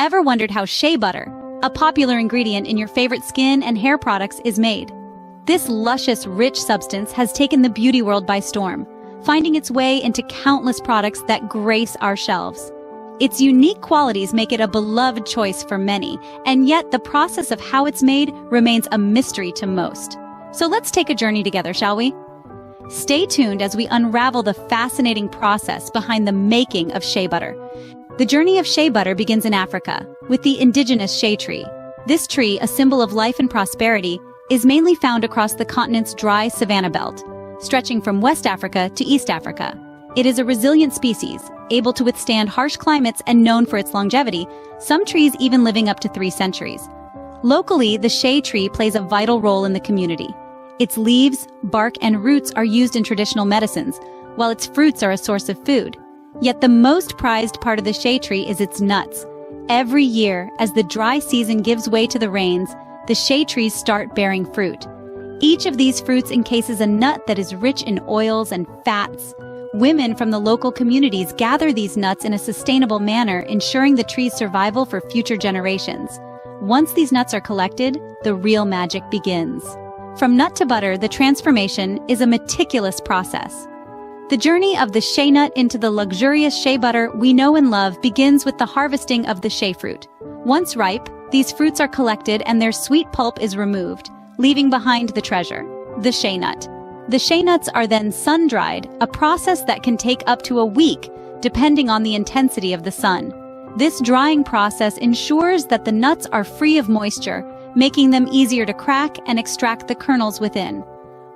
Ever wondered how shea butter, a popular ingredient in your favorite skin and hair products, is made? This luscious, rich substance has taken the beauty world by storm, finding its way into countless products that grace our shelves. Its unique qualities make it a beloved choice for many, and yet the process of how it's made remains a mystery to most. So let's take a journey together, shall we? Stay tuned as we unravel the fascinating process behind the making of shea butter. The journey of shea butter begins in Africa, with the indigenous shea tree. This tree, a symbol of life and prosperity, is mainly found across the continent's dry savanna belt, stretching from West Africa to East Africa. It is a resilient species, able to withstand harsh climates and known for its longevity, some trees even living up to 3 centuries. Locally, the shea tree plays a vital role in the community. Its leaves, bark, and roots are used in traditional medicines, while its fruits are a source of food. Yet the most prized part of the shea tree is its nuts. Every year, as the dry season gives way to the rains, the shea trees start bearing fruit. Each of these fruits encases a nut that is rich in oils and fats. Women from the local communities gather these nuts in a sustainable manner, ensuring the tree's survival for future generations. Once these nuts are collected, the real magic begins. From nut to butter, the transformation is a meticulous process. The journey of the shea nut into the luxurious shea butter we know and love begins with the harvesting of the shea fruit. Once ripe, these fruits are collected and their sweet pulp is removed, leaving behind the treasure, the shea nut. The shea nuts are then sun-dried, a process that can take up to a week, depending on the intensity of the sun. This drying process ensures that the nuts are free of moisture, making them easier to crack and extract the kernels within.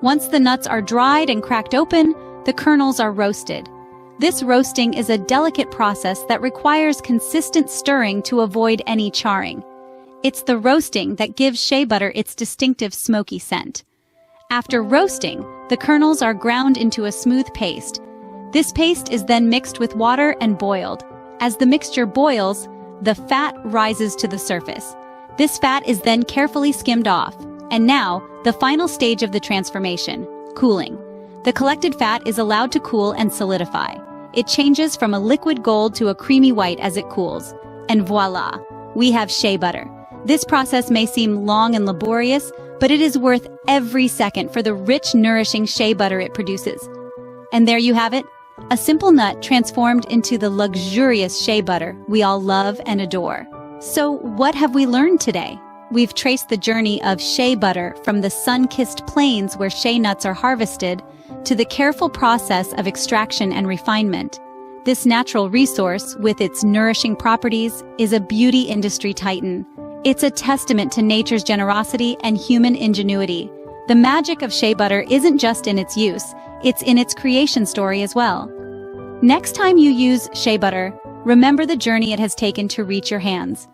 Once the nuts are dried and cracked open, the kernels are roasted. This roasting is a delicate process that requires consistent stirring to avoid any charring. It's the roasting that gives shea butter its distinctive smoky scent. After roasting, the kernels are ground into a smooth paste. This paste is then mixed with water and boiled. As the mixture boils, the fat rises to the surface. This fat is then carefully skimmed off. And now, the final stage of the transformation, cooling. The collected fat is allowed to cool and solidify. It changes from a liquid gold to a creamy white as it cools. And voila, we have shea butter. This process may seem long and laborious, but it is worth every second for the rich, nourishing shea butter it produces. And there you have it, a simple nut transformed into the luxurious shea butter we all love and adore. So what have we learned today? We've traced the journey of shea butter from the sun-kissed plains where shea nuts are harvested to the careful process of extraction and refinement. This natural resource, with its nourishing properties, is a beauty industry titan. It's a testament to nature's generosity and human ingenuity. The magic of shea butter isn't just in its use, it's in its creation story as well. Next time you use shea butter, remember the journey it has taken to reach your hands.